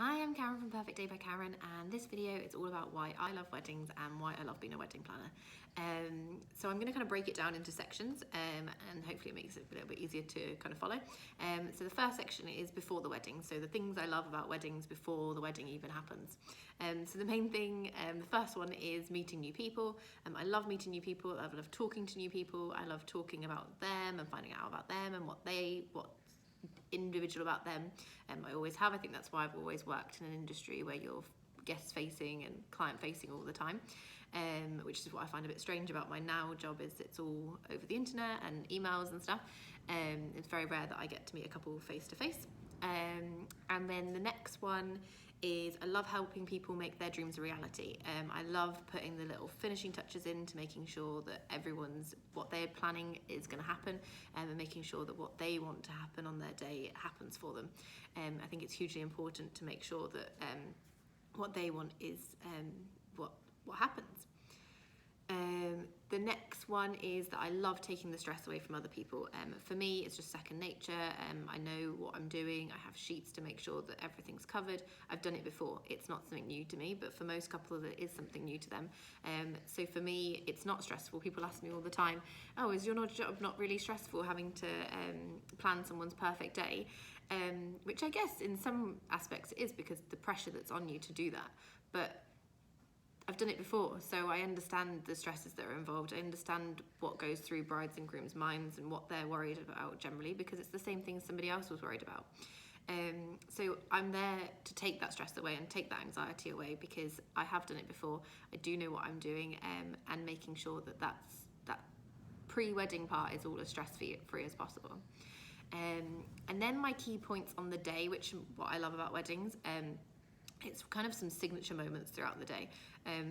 Hi, I'm Karen from Perfect Day by Karen, and this video is all about why I love weddings and why I love being a wedding planner. So I'm going to kind of break it down into sections, and hopefully it makes it a little bit easier to kind of follow. So the first section is before the wedding, so the things I love about weddings before the wedding even happens. So the main thing, the first one is meeting new people. I love meeting new people, I love talking to new people, I love talking about them and finding out about them and what's individual about them. I always have. I think that's why I've always worked in an industry where you're guest facing and client facing all the time, which is what I find a bit strange about my now job, is it's all over the internet and emails and stuff. It's very rare that I get to meet a couple face to face. And then the next one is I love helping people make their dreams a reality. I love putting the little finishing touches into making sure that what they're planning is going to happen, and making sure that what they want to happen on their day happens for them. I think it's hugely important to make sure that what they want is what happens. The next one is that I love taking the stress away from other people. For me, it's just second nature. I know what I'm doing. I have sheets to make sure that everything's covered. I've done it before. It's not something new to me, but for most couples, it is something new to them. So for me, it's not stressful. People ask me all the time, oh, is your job not really stressful, having to plan someone's perfect day? Which I guess in some aspects it is, because the pressure that's on you to do that. But I've done it before, so I understand the stresses that are involved. I understand what goes through brides and grooms' minds and what they're worried about generally, because it's the same thing somebody else was worried about. So I'm there to take that stress away and take that anxiety away, because I have done it before. I do know what I'm doing, and making sure that pre-wedding part is all as stress-free as possible. And then my key points on the day, which what I love about weddings, it's kind of some signature moments throughout the day.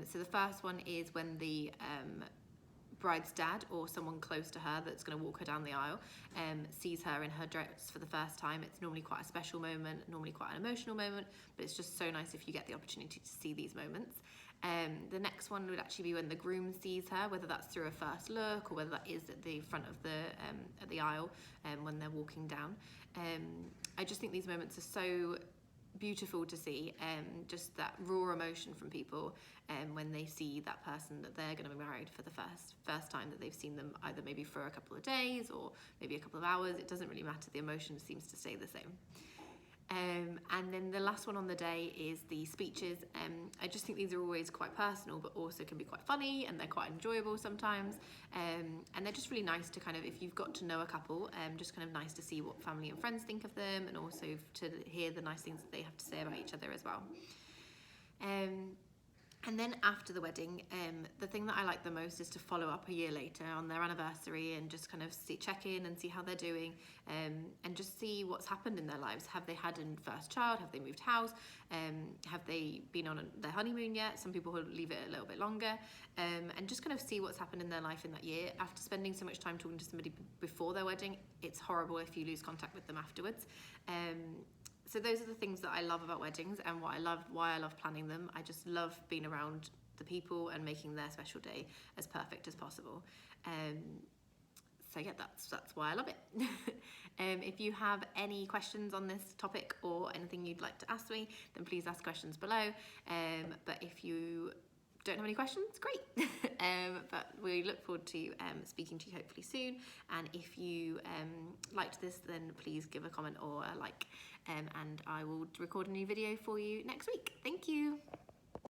So the first one is when the bride's dad or someone close to her that's going to walk her down the aisle sees her in her dress for the first time. It's normally quite a special moment, normally quite an emotional moment, but it's just so nice if you get the opportunity to see these moments. The next one would actually be when the groom sees her, whether that's through a first look or whether that is at the front of the aisle when they're walking down. I just think these moments are so beautiful to see, just that raw emotion from people when they see that person that they're going to be married for the first time, that they've seen them either maybe for a couple of days or maybe a couple of hours. It doesn't really matter, the emotion seems to stay the same. And then the last one on the day is the speeches. I just think these are always quite personal, but also can be quite funny, and they're quite enjoyable sometimes. And they're just really nice to kind of, if you've got to know a couple, just kind of nice to see what family and friends think of them, and also to hear the nice things that they have to say about each other as well. And then after the wedding, the thing that I like the most is to follow up a year later on their anniversary and just kind of check in and see how they're doing, and just see what's happened in their lives. Have they had a first child? Have they moved house? Have they been on their honeymoon yet? Some people leave it a little bit longer, and just kind of see what's happened in their life in that year. After spending so much time talking to somebody before their wedding, it's horrible if you lose contact with them afterwards. So those are the things that I love about weddings, and why I love planning them. I just love being around the people and making their special day as perfect as possible. So yeah, that's why I love it. If you have any questions on this topic or anything you'd like to ask me, then please ask questions below. But if you don't have any questions, great. But we look forward to speaking to you hopefully soon. And if you liked this, then please give a comment or a like, and I will record a new video for you next week. Thank you.